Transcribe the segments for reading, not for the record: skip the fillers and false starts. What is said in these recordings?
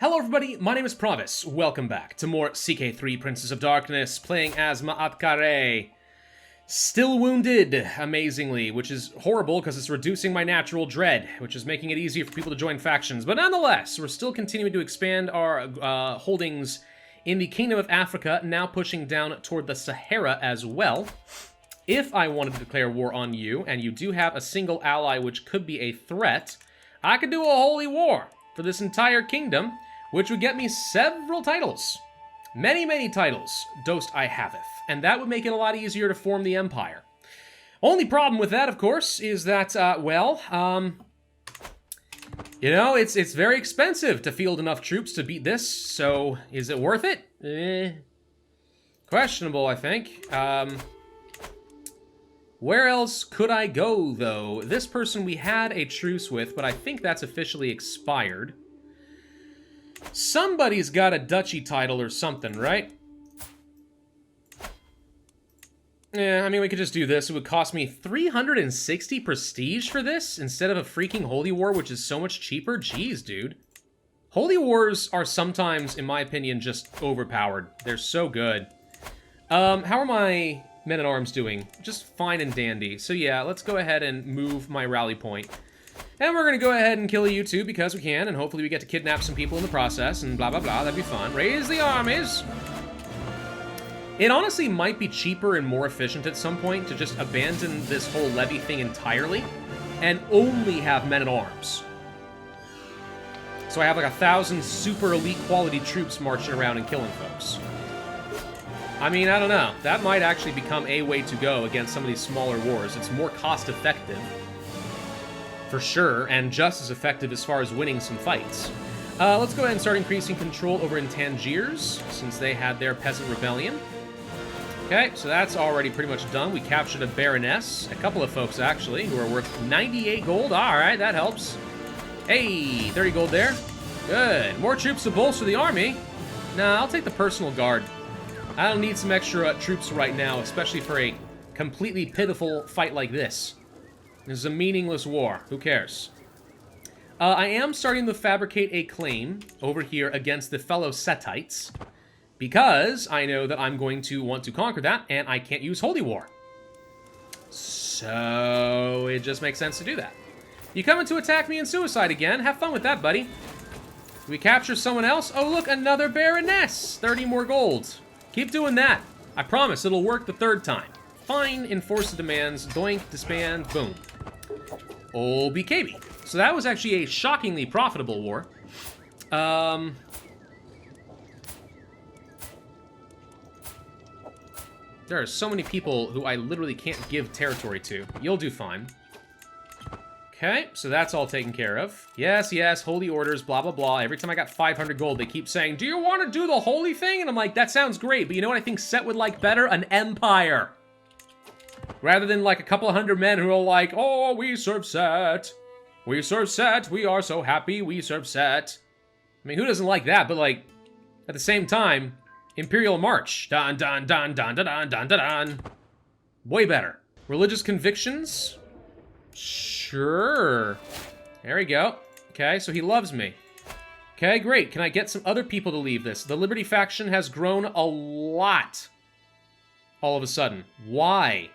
Hello everybody, my name is Pravus. Welcome back to more CK3 Princess of Darkness, playing as Maatkare. Still wounded, amazingly, which is horrible because it's reducing my natural dread, which is making it easier for people to join factions. But nonetheless, we're still continuing to expand our holdings in the Kingdom of Africa, now pushing down toward the Sahara as well. If I wanted to declare war on you, and you do have a single ally which could be a threat, I could do a holy war for this entire kingdom, which would get me several titles. Many titles, dost I haveth. And that would make it a lot easier to form the empire. Only problem with that, of course, is that, you know, it's very expensive to field enough troops to beat this, so is it worth it? Questionable, I think. Where else could I go, though? This person we had a truce with, but I think that's officially expired. Somebody's got a duchy title or something, right? Yeah, I mean, we could just do this. It would cost me 360 prestige for this instead of a freaking holy war, which is so much cheaper. Jeez, dude. Holy wars are sometimes, in my opinion, just overpowered. They're so good. How are my men-at-arms doing? Just fine and dandy. So yeah, let's go ahead and move my rally point. And we're going to go ahead and kill you too, because we can, and hopefully we get to kidnap some people in the process, and blah, blah, blah. That'd be fun. Raise the armies! It honestly might be cheaper and more efficient at some point to just abandon this whole levy thing entirely, and only have men-at-arms. So I have like 1,000 super elite quality troops marching around and killing folks. I mean, I don't know. That might actually become a way to go against some of these smaller wars. It's more cost-effective, for sure, and just as effective as far as winning some fights. Let's go ahead and start increasing control over in Tangiers, since they had their peasant rebellion. Okay, so that's already pretty much done. We captured a baroness, a couple of folks actually, who are worth 98 gold. Alright, that helps. Hey, 30 gold there. Good. More troops to bolster the army. Nah, I'll take the personal guard. I don't need some extra troops right now, especially for a completely pitiful fight like this. This is a meaningless war. Who cares? I am starting to fabricate a claim over here against the fellow Setites, because I know that I'm going to want to conquer that, and I can't use Holy War. So it just makes sense to do that. You coming to attack me in suicide again? Have fun with that, buddy. We capture someone else? Oh, look, another Baroness! 30 more gold. Keep doing that. I promise it'll work the third time. Fine, enforce the demands, doink, disband, boom. Oh, BKB. So that was actually a shockingly profitable war. There are so many people who I literally can't give territory to. You'll do fine. Okay, so that's all taken care of. Yes, holy orders, blah, blah, blah. Every time I got 500 gold, they keep saying, do you want to do the holy thing? And I'm like, that sounds great, but you know what I think Set would like better? An empire. Rather than like a couple of hundred men who are like, oh, we serve Set. We serve Set. We are so happy we serve Set. I mean, who doesn't like that? But like, at the same time, Imperial March. Dun, dun, dun, dun, dun, dun, dun, dun, dun. Way better. Religious convictions? Sure. There we go. Okay, so he loves me. Okay, great. Can I get some other people to leave this? The Liberty faction has grown a lot. All of a sudden. Why?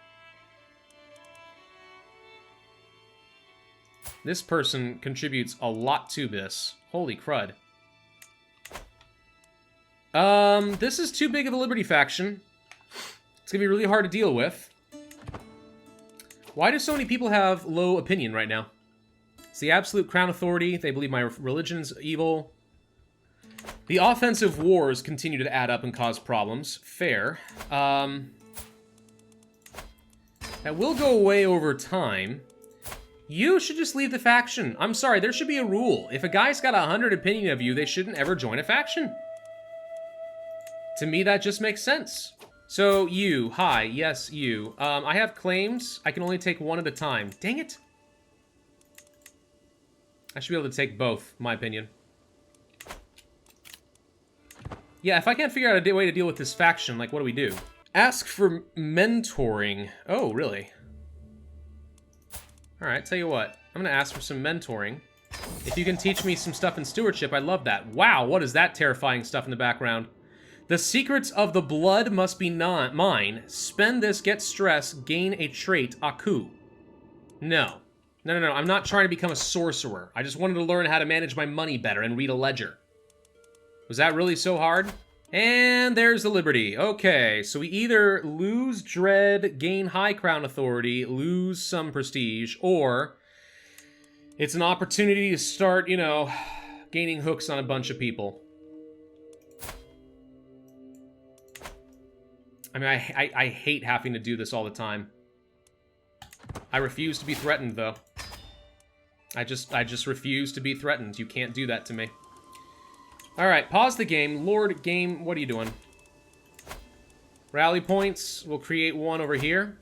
This person contributes a lot to this. Holy crud. This is too big of a Liberty faction. It's gonna be really hard to deal with. Why do so many people have low opinion right now? It's the absolute crown authority. They believe my religion's evil. The offensive wars continue to add up and cause problems. Fair. That will go away over time. You should just leave the faction. I'm sorry, there should be a rule. If a guy's got 100 opinion of you, they shouldn't ever join a faction. To me, that just makes sense. So, you. Hi. Yes, you. I have claims. I can only take one at a time. Dang it. I should be able to take both, in my opinion. Yeah, if I can't figure out a way to deal with this faction, like, what do we do? Ask for mentoring. Oh, really? Alright, tell you what. I'm gonna ask for some mentoring. If you can teach me some stuff in stewardship, I love that. Wow, what is that terrifying stuff in the background? The secrets of the blood must be mine. Spend this, get stress, gain a trait, Aku. No. No. I'm not trying to become a sorcerer. I just wanted to learn how to manage my money better and read a ledger. Was that really so hard? And there's the liberty. Okay, so we either lose dread, gain high crown authority, lose some prestige, or it's an opportunity to start, you know, gaining hooks on a bunch of people. I mean, I hate having to do this all the time. I refuse to be threatened, though. I just refuse to be threatened. You can't do that to me. Alright, pause the game. Lord game, what are you doing? Rally points. We'll create one over here.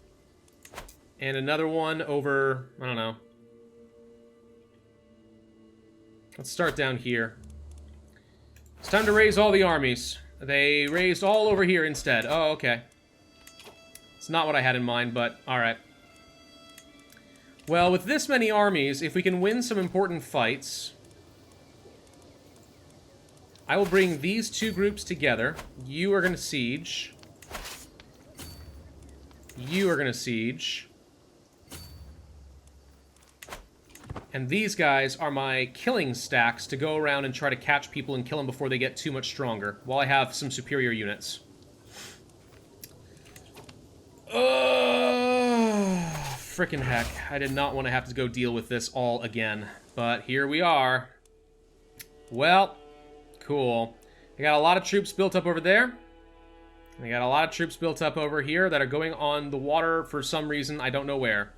And another one over, I don't know. Let's start down here. It's time to raise all the armies. They raised all over here instead. Oh, okay. It's not what I had in mind, but alright. Well, with this many armies, if we can win some important fights, I will bring these two groups together. You are going to siege. You are going to siege. And these guys are my killing stacks to go around and try to catch people and kill them before they get too much stronger, while I have some superior units. Frickin' heck. I did not want to have to go deal with this all again. But here we are. Well, cool. I got a lot of troops built up over there. I got a lot of troops built up over here that are going on the water for some reason. I don't know where.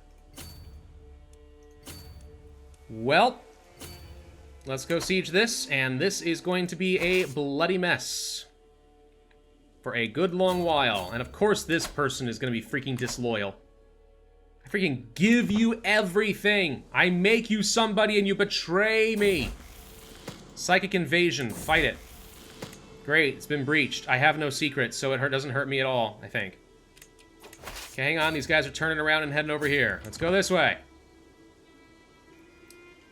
Well, let's go siege this, and this is going to be a bloody mess for a good long while. And of course this person is going to be freaking disloyal. I freaking give you everything. I make you somebody and you betray me. Psychic invasion, fight it. Great, it's been breached. I have no secrets, so it doesn't hurt me at all, I think. Okay, hang on, these guys are turning around and heading over here. Let's go this way.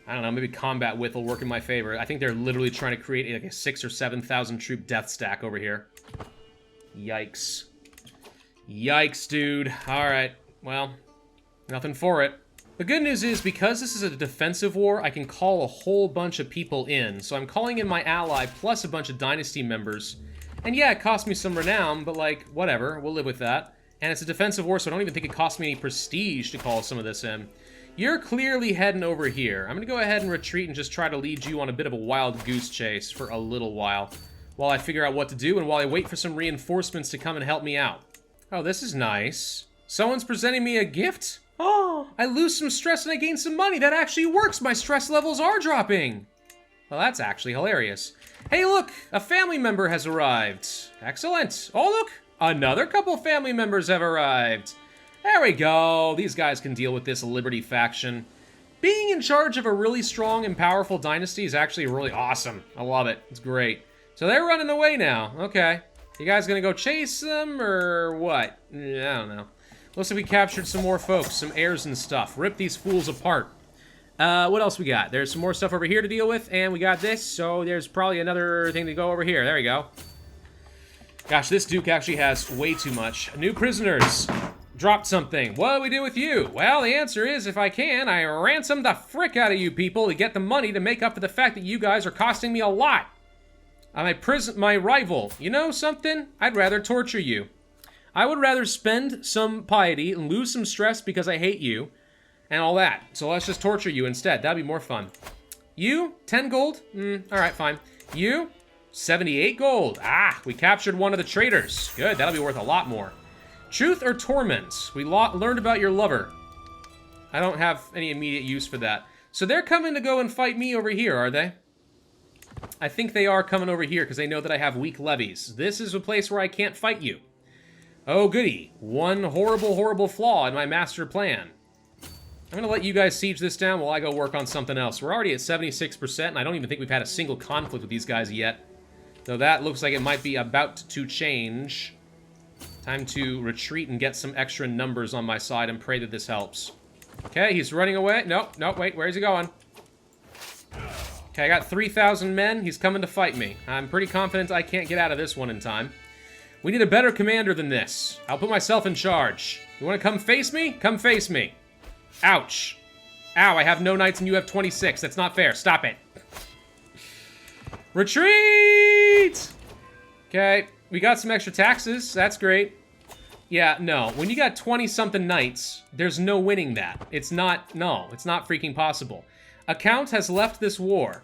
I don't know, maybe combat width will work in my favor. I think they're literally trying to create like a 6,000 or 7,000 troop death stack over here. Yikes. Yikes, dude. Alright, well, nothing for it. The good news is, because this is a defensive war, I can call a whole bunch of people in. So I'm calling in my ally plus a bunch of dynasty members. And yeah, it cost me some renown, but like, whatever, we'll live with that. And it's a defensive war, so I don't even think it cost me any prestige to call some of this in. You're clearly heading over here. I'm going to go ahead and retreat and just try to lead you on a bit of a wild goose chase for a little while I figure out what to do and while I wait for some reinforcements to come and help me out. Oh, this is nice. Someone's presenting me a gift? Oh, I lose some stress and I gain some money. That actually works. My stress levels are dropping. Well, that's actually hilarious. Hey, look, a family member has arrived. Excellent. Oh, look, another couple family members have arrived. There we go. These guys can deal with this Liberty faction. Being in charge of a really strong and powerful dynasty is actually really awesome. I love it. It's great. So they're running away now. Okay. You guys gonna go chase them or what? I don't know. Looks like we captured some more folks, some heirs and stuff. Rip these fools apart. What else we got? There's some more stuff over here to deal with, and we got this, so there's probably another thing to go over here. There we go. Gosh, this Duke actually has way too much. New prisoners. Dropped something. What do we do with you? Well, the answer is, if I can, I ransom the frick out of you people to get the money to make up for the fact that you guys are costing me a lot. I'm my rival. You know something? I'd rather torture you. I would rather spend some piety and lose some stress because I hate you and all that. So let's just torture you instead. That'd be more fun. You, 10 gold? Alright, fine. You, 78 gold. Ah, we captured one of the traitors. Good, that'll be worth a lot more. Truth or torment? We learned about your lover. I don't have any immediate use for that. So they're coming to go and fight me over here, are they? I think they are coming over here because they know that I have weak levies. This is a place where I can't fight you. Oh, goody. One horrible, horrible flaw in my master plan. I'm going to let you guys siege this down while I go work on something else. We're already at 76%, and I don't even think we've had a single conflict with these guys yet. Though that looks like it might be about to change. Time to retreat and get some extra numbers on my side and pray that this helps. Okay, he's running away. No, wait, where is he going? Okay, I got 3,000 men. He's coming to fight me. I'm pretty confident I can't get out of this one in time. We need a better commander than this. I'll put myself in charge. You want to come face me? Come face me. Ouch. Ow, I have no knights and you have 26. That's not fair. Stop it. Retreat! Okay, we got some extra taxes. That's great. Yeah, no. When you got 20-something knights, there's no winning that. It's not, no, it's not freaking possible. A count has left this war.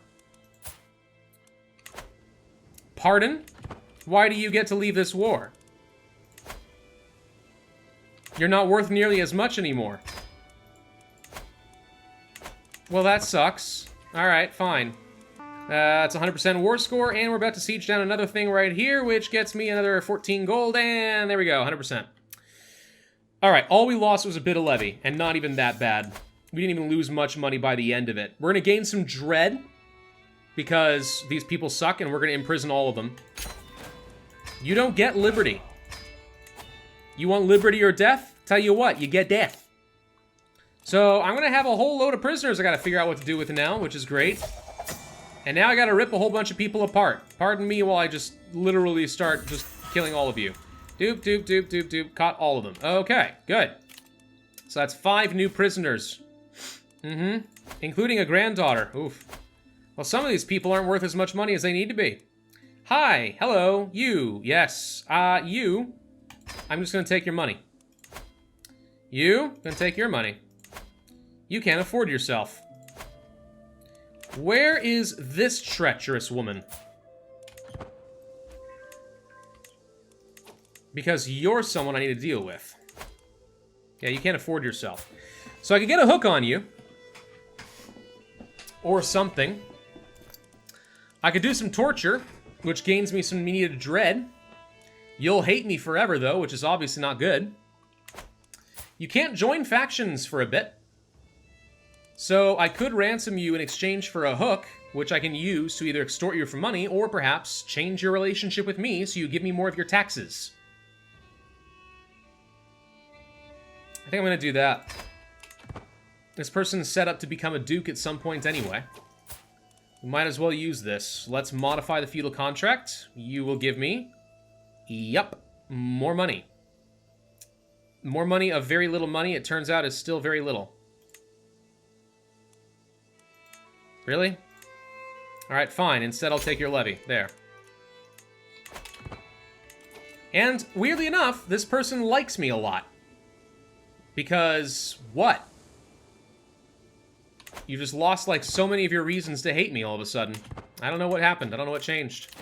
Pardon? Why do you get to leave this war? You're not worth nearly as much anymore. Well, that sucks. Alright, fine. It's 100% war score, and we're about to siege down another thing right here, which gets me another 14 gold, and there we go, 100%. Alright, all we lost was a bit of levy, and not even that bad. We didn't even lose much money by the end of it. We're going to gain some dread, because these people suck, and we're going to imprison all of them. You don't get liberty. You want liberty or death? Tell you what, you get death. So, I'm going to have a whole load of prisoners I got to figure out what to do with now, which is great. And now I got to rip a whole bunch of people apart. Pardon me while I just literally start just killing all of you. Doop, doop, doop, doop, doop. Caught all of them. Okay, good. So that's 5 new prisoners. Including a granddaughter. Oof. Well, some of these people aren't worth as much money as they need to be. Hi, hello, you, yes, you. I'm just gonna take your money. You, gonna take your money. You can't afford yourself. Where is this treacherous woman? Because you're someone I need to deal with. Yeah, you can't afford yourself. So I could get a hook on you. Or something. I could do some torture, which gains me some needed dread. You'll hate me forever, though, which is obviously not good. You can't join factions for a bit. So I could ransom you in exchange for a hook, which I can use to either extort you for money, or perhaps change your relationship with me so you give me more of your taxes. I think I'm going to do that. This person's set up to become a duke at some point anyway. We might as well use this. Let's modify the feudal contract. You will give me... Yup. More money. More money of very little money, it turns out, is still very little. Really? Alright, fine. Instead, I'll take your levy. There. And, weirdly enough, this person likes me a lot. Because, what? You just lost, like, so many of your reasons to hate me all of a sudden. I don't know what happened. I don't know what changed.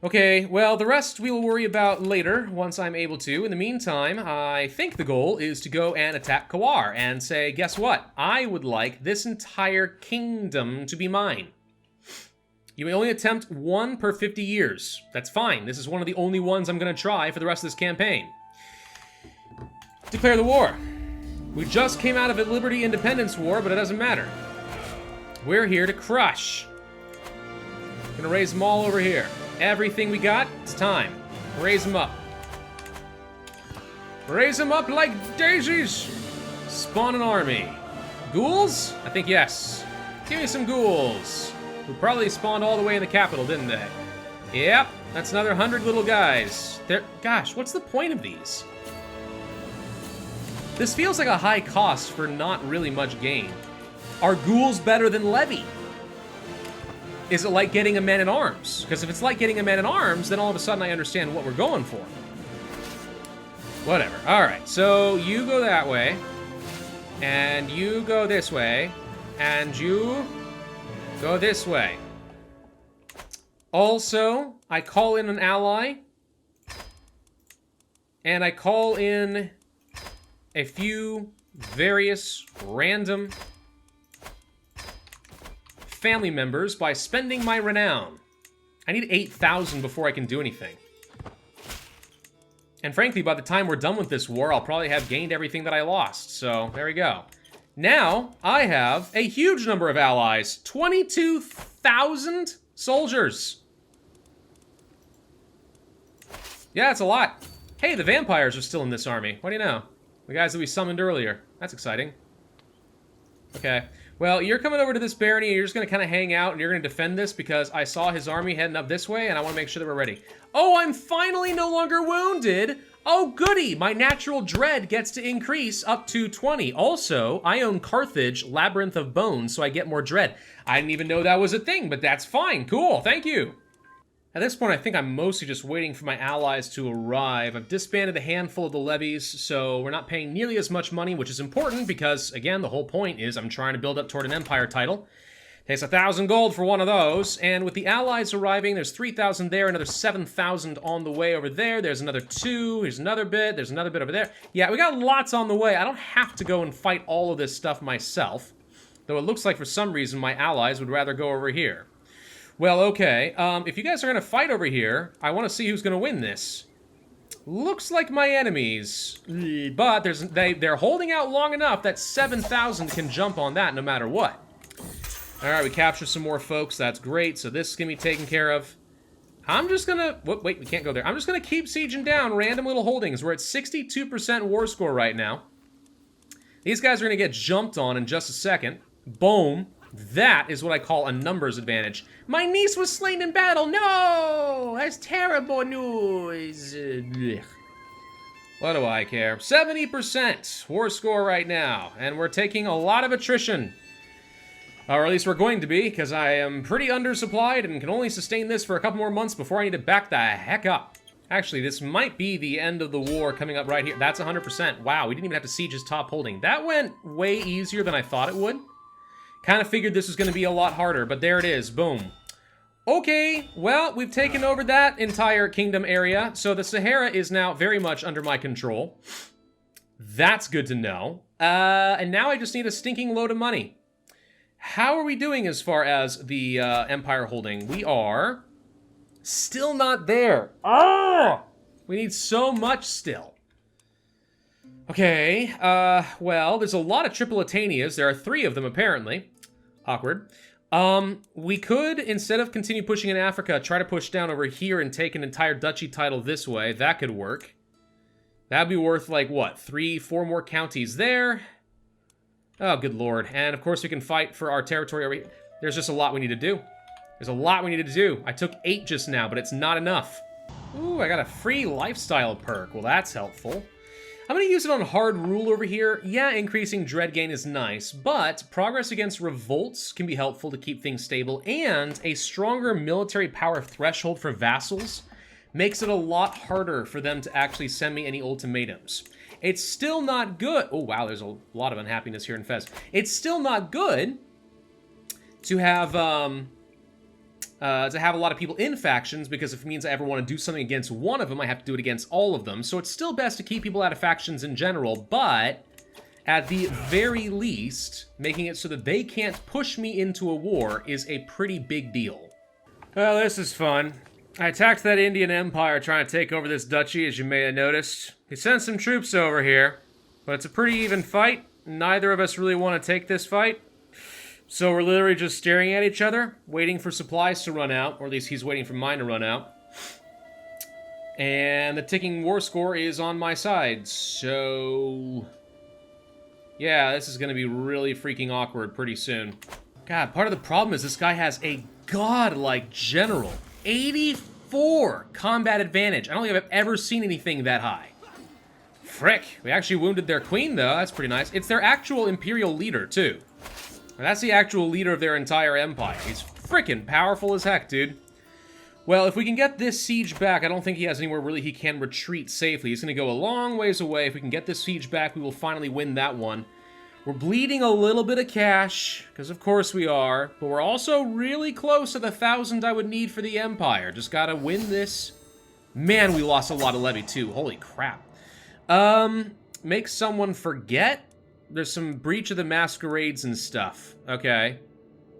Okay, well, the rest we will worry about later, once I'm able to. In the meantime, I think the goal is to go and attack Kawar and say, guess what? I would like this entire kingdom to be mine. You may only attempt 1 per 50 years. That's fine. This is one of the only ones I'm going to try for the rest of this campaign. Declare the war. We just came out of a Liberty Independence War, but it doesn't matter. We're here to crush. Gonna raise them all over here. Everything we got, it's time. Raise them up. Raise them up like daisies. Spawn an army. Ghouls? I think yes. Give me some ghouls. Who probably spawned all the way in the capital, didn't they? Yep, that's another 100 little guys. Gosh, what's the point of these? This feels like a high cost for not really much gain. Are ghouls better than levy? Is it like getting a man-at-arms? Because if it's like getting a man-at-arms, then all of a sudden I understand what we're going for. Whatever. Alright, so you go that way. And you go this way. And you go this way. Also, I call in an ally. And I call in a few various random family members by spending my renown. I need 8,000 before I can do anything. And frankly, by the time we're done with this war, I'll probably have gained everything that I lost. So, there we go. Now, I have a huge number of allies. 22,000 soldiers. Yeah, it's a lot. Hey, the vampires are still in this army. What do you know? The guys that we summoned earlier. That's exciting. Okay. Well, you're coming over to this barony, and you're just going to kind of hang out, and you're going to defend this because I saw his army heading up this way, and I want to make sure that we're ready. Oh, I'm finally no longer wounded! Oh, goody! My natural dread gets to increase up to 20. Also, I own Carthage, Labyrinth of Bones, so I get more dread. I didn't even know that was a thing, but that's fine. Cool, thank you. At this point, I think I'm mostly just waiting for my allies to arrive. I've disbanded a handful of the levies, so we're not paying nearly as much money, which is important because, again, the whole point is I'm trying to build up toward an empire title. Takes 1,000 gold for one of those, and with the allies arriving, there's 3,000 there, another 7,000 on the way over there. There's another 2, here's another bit, there's another bit over there. Yeah, we got lots on the way. I don't have to go and fight all of this stuff myself, though it looks like for some reason my allies would rather go over here. Well, okay, if you guys are going to fight over here, I want to see who's going to win this. Looks like my enemies, but they're holding out long enough that 7,000 can jump on that no matter what. All right, we captured some more folks. That's great. So this is going to be taken care of. I'm just going to... Wait, we can't go there. I'm just going to keep sieging down random little holdings. We're at 62% war score right now. These guys are going to get jumped on in just a second. Boom. That is what I call a numbers advantage. My niece was slain in battle. No! That's terrible news. What do I care? 70% war score right now. And we're taking a lot of attrition. Or at least we're going to be, because I am pretty undersupplied and can only sustain this for a couple more months before I need to back the heck up. Actually, this might be the end of the war coming up right here. That's 100%. Wow, we didn't even have to siege his top holding. That went way easier than I thought it would. Kind of figured this was going to be a lot harder, but there it is. Boom. Okay, well, we've taken over that entire kingdom area, so the Sahara is now very much under my control. That's good to know. And now I just need a stinking load of money. How are we doing as far as the empire holding? We are still not there. Ah! We need so much still. Okay, well, there's a lot of Tripolitanias. There are 3 of them, apparently. Awkward. We could, instead of continue pushing in Africa, try to push down over here and take an entire duchy title this way. That could work. That'd be worth, like, what, 3, 4 more counties there? Oh, good lord. And, of course, we can fight for our territory over here. There's just a lot we need to do. There's a lot we need to do. I took 8 just now, but it's not enough. Ooh, I got a free lifestyle perk. Well, that's helpful. I'm going to use it on hard rule over here. Yeah, increasing dread gain is nice, but progress against revolts can be helpful to keep things stable, and a stronger military power threshold for vassals makes it a lot harder for them to actually send me any ultimatums. It's still not good. Oh, wow, there's a lot of unhappiness here in Fez. It's still not good to have a lot of people in factions, because if it means I ever want to do something against one of them, I have to do it against all of them. So it's still best to keep people out of factions in general, but at the very least, making it so that they can't push me into a war is a pretty big deal. Well, this is fun. I attacked that Indian Empire trying to take over this duchy, as you may have noticed. He sent some troops over here, but it's a pretty even fight. Neither of us really want to take this fight. So we're literally just staring at each other, waiting for supplies to run out, or at least he's waiting for mine to run out. And the ticking war score is on my side, so... yeah, this is going to be really freaking awkward pretty soon. God, part of the problem is this guy has a godlike general. 84 combat advantage. I don't think I've ever seen anything that high. Frick, we actually wounded their queen, though. That's pretty nice. It's their actual imperial leader, too. That's the actual leader of their entire empire. He's freaking powerful as heck, dude. Well, if we can get this siege back, I don't think he has anywhere really he can retreat safely. He's going to go a long ways away. If we can get this siege back, we will finally win that one. We're bleeding a little bit of cash, because of course we are, but we're also really close to the 1,000 I would need for the empire. Just gotta win this. Man, we lost a lot of levy, too. Holy crap. Make someone forget? There's some breach of the masquerades and stuff. Okay.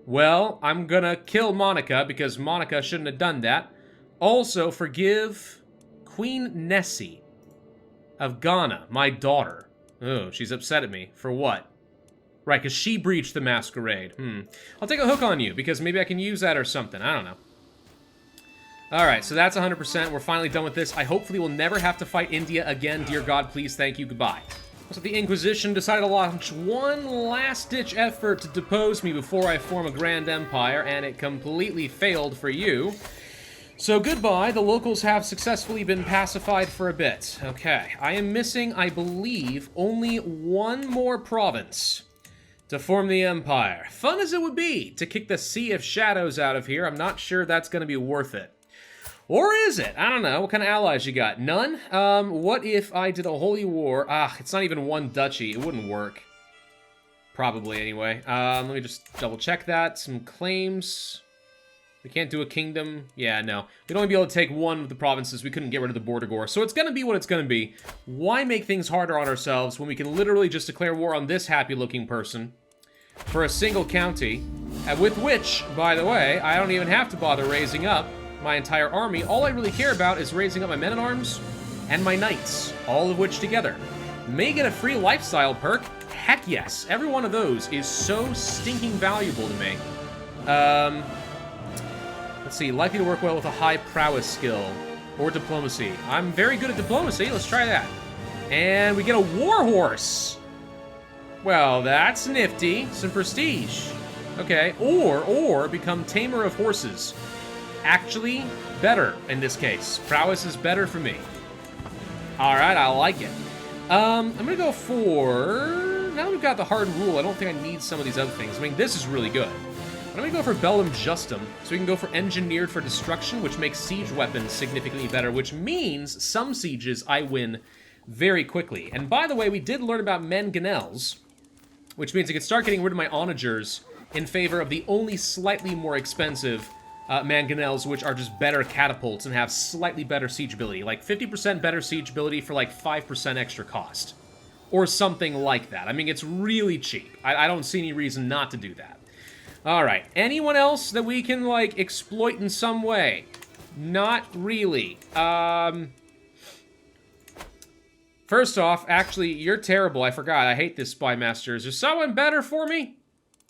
Well, I'm gonna kill Monica because Monica shouldn't have done that. Also, forgive Queen Nessie of Ghana, my daughter. Oh, she's upset at me. For what? Right, because she breached the masquerade. I'll take a hook on you because maybe I can use that or something. I don't know. Alright, so that's 100%. We're finally done with this. I hopefully will never have to fight India again. Dear God, please, thank you, goodbye. So the Inquisition decided to launch one last-ditch effort to depose me before I form a grand empire, and it completely failed for you. So goodbye, the locals have successfully been pacified for a bit. Okay, I am missing, I believe, only one more province to form the empire. Fun as it would be to kick the Sea of Shadows out of here, I'm not sure that's going to be worth it. Or is it? I don't know. What kind of allies you got? None? What if I did a holy war? It's not even one duchy. It wouldn't work. Probably, anyway. Let me just double check that. Some claims. We can't do a kingdom. Yeah, no. We'd only be able to take one of the provinces. We couldn't get rid of the border gore. So it's going to be what it's going to be. Why make things harder on ourselves when we can literally just declare war on this happy-looking person for a single county, with which, by the way, I don't even have to bother raising up my entire army. All I really care about is raising up my men-at-arms and my knights, all of which together may get a free lifestyle perk. Heck yes, every one of those is so stinking valuable to me. Let's see, likely to work well with a high prowess skill or diplomacy. I'm very good at diplomacy, let's try that. And we get a war horse. Well, that's nifty, some prestige. Okay, or become tamer of horses. Actually, better in this case. Prowess is better for me. Alright, I like it. I'm gonna go for... Now that we've got the hard rule, I don't think I need some of these other things. I mean, this is really good. But I'm gonna go for Bellum Justum, so we can go for Engineered for Destruction, which makes siege weapons significantly better, which means some sieges I win very quickly. And by the way, we did learn about mangonels, which means I can start getting rid of my onagers in favor of the only slightly more expensive mangonels, which are just better catapults and have slightly better siege ability. Like 50% better siege ability for like 5% extra cost. Or something like that. I mean, it's really cheap. I don't see any reason not to do that. Alright, anyone else that we can, like, exploit in some way? Not really. First off, actually, you're terrible. I forgot. I hate this spy master. Is there someone better for me?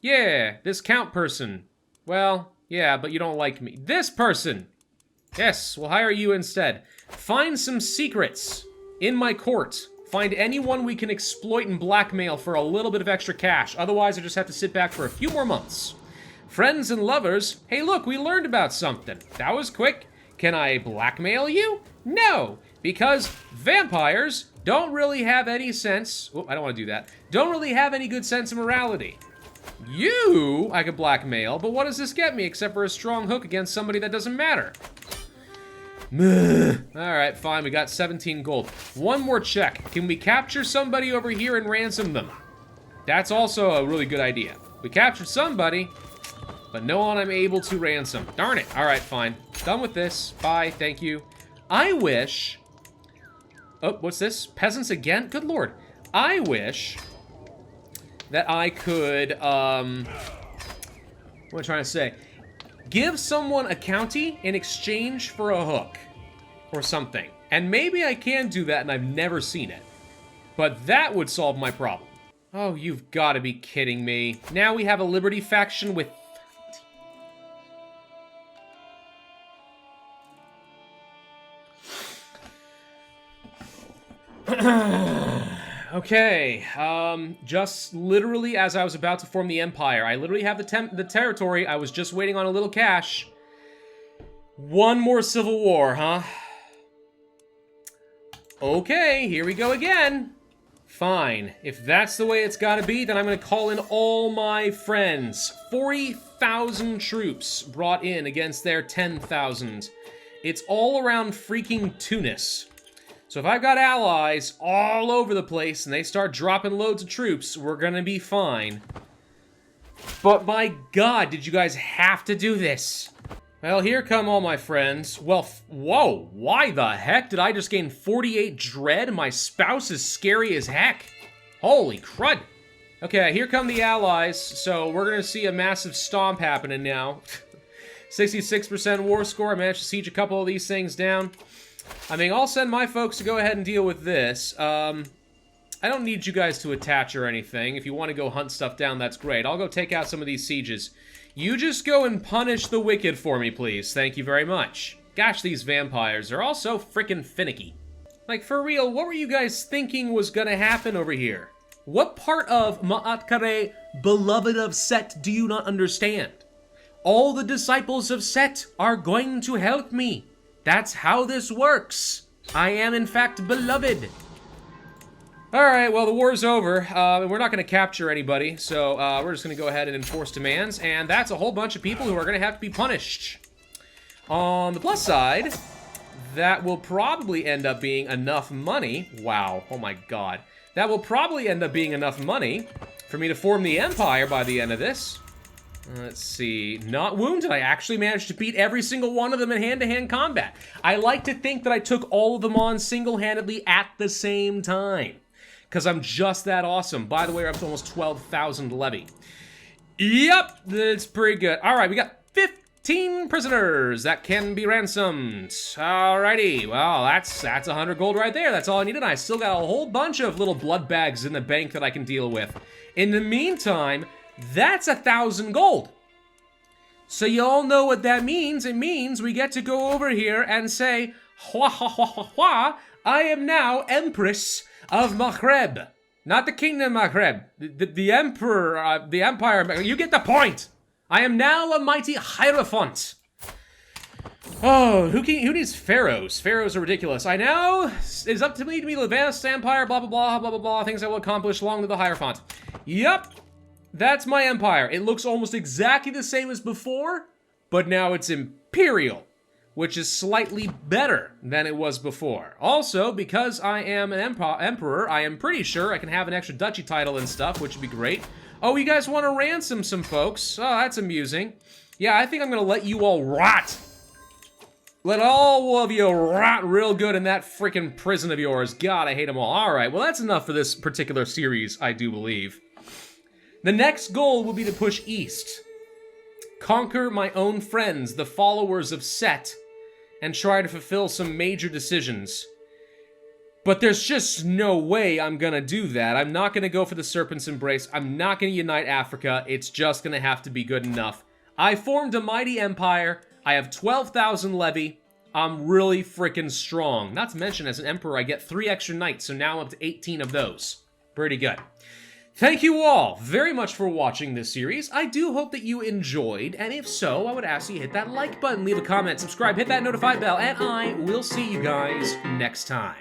Yeah, this count person. Well... yeah, but you don't like me. This person! Yes, we'll hire you instead. Find some secrets in my court. Find anyone we can exploit and blackmail for a little bit of extra cash. Otherwise, I just have to sit back for a few more months. Friends and lovers. Hey, look, we learned about something. That was quick. Can I blackmail you? No, because vampires don't really have any sense... oh, I don't want to do that. Don't really have any good sense of morality. You, I could blackmail, but what does this get me except for a strong hook against somebody that doesn't matter? Alright, fine, we got 17 gold. One more check. Can we capture somebody over here and ransom them? That's also a really good idea. We captured somebody, but no one I'm able to ransom. Darn it. Alright, fine. Done with this. Bye, thank you. I wish... oh, what's this? Peasants again? Good lord. I wish... that I could, what am I trying to say? Give someone a county in exchange for a hook. Or something. And maybe I can do that and I've never seen it. But that would solve my problem. Oh, you've got to be kidding me. Now we have a Liberty faction with... okay, just literally as I was about to form the empire, I literally have the territory, I was just waiting on a little cash. One more civil war, huh? Okay, here we go again. Fine, if that's the way it's gotta be, then I'm gonna call in all my friends. 40,000 troops brought in against their 10,000. It's all around freaking Tunis. So if I've got allies all over the place and they start dropping loads of troops, we're gonna be fine. But my god, did you guys have to do this? Well, here come all my friends. Well, whoa, why the heck did I just gain 48 dread? My spouse is scary as heck. Holy crud. Okay, here come the allies, so we're gonna see a massive stomp happening now. 66% war score, I managed to siege a couple of these things down. I mean, I'll send my folks to go ahead and deal with this. I don't need you guys to attach or anything. If you want to go hunt stuff down, that's great. I'll go take out some of these sieges. You just go and punish the wicked for me, please. Thank you very much. Gosh, these vampires are all so frickin' finicky. Like, for real, what were you guys thinking was gonna happen over here? What part of Maatkare, beloved of Set, do you not understand? All the disciples of Set are going to help me. That's how this works. I am, in fact, beloved. Alright, well, the war's over. We're not going to capture anybody, so we're just going to go ahead and enforce demands, and that's a whole bunch of people who are going to have to be punished. On the plus side, that will probably end up being enough money. Wow, oh my god. That will probably end up being enough money for me to form the Empire by the end of this. Let's see. Not wounded. I actually managed to beat every single one of them in hand-to-hand combat. I like to think that I took all of them on single-handedly at the same time, because I'm just that awesome. By the way, we're up to almost 12,000 levy. Yep, that's pretty good. All right, we got 15 prisoners that can be ransomed. Alrighty, well, that's 100 gold right there. That's all I needed. I still got a whole bunch of little blood bags in the bank that I can deal with. In the meantime, that's 1,000 gold. So you all know what that means. It means we get to go over here and say, "Hwa hwa hwa hwa hwa, I am now Empress of Maghreb." Not the Kingdom of Maghreb. The Emperor, the Empire. You get the point. I am now a mighty Hierophant. Oh, who needs pharaohs? Pharaohs are ridiculous. I now, it is up to me to be the vast empire, blah, blah, blah, blah, blah, blah, things I will accomplish along with the Hierophant. Yup, that's my empire. It looks almost exactly the same as before, but now it's imperial, which is slightly better than it was before. Also, because I am an emperor, I am pretty sure I can have an extra duchy title and stuff, which would be great. Oh, you guys want to ransom some folks? Oh, that's amusing. Yeah, I think I'm going to let you all rot. Let all of you rot real good in that freaking prison of yours. God, I hate them all. All right, well, that's enough for this particular series, I do believe. The next goal will be to push east. Conquer my own friends, the followers of Set, and try to fulfill some major decisions. But there's just no way I'm gonna do that. I'm not gonna go for the Serpent's Embrace. I'm not gonna unite Africa. It's just gonna have to be good enough. I formed a mighty empire. I have 12,000 levy. I'm really freaking strong. Not to mention, as an emperor, I get 3 extra knights, so now I'm up to 18 of those. Pretty good. Thank you all very much for watching this series. I do hope that you enjoyed, and if so, I would ask you to hit that like button, leave a comment, subscribe, hit that notify bell, and I will see you guys next time.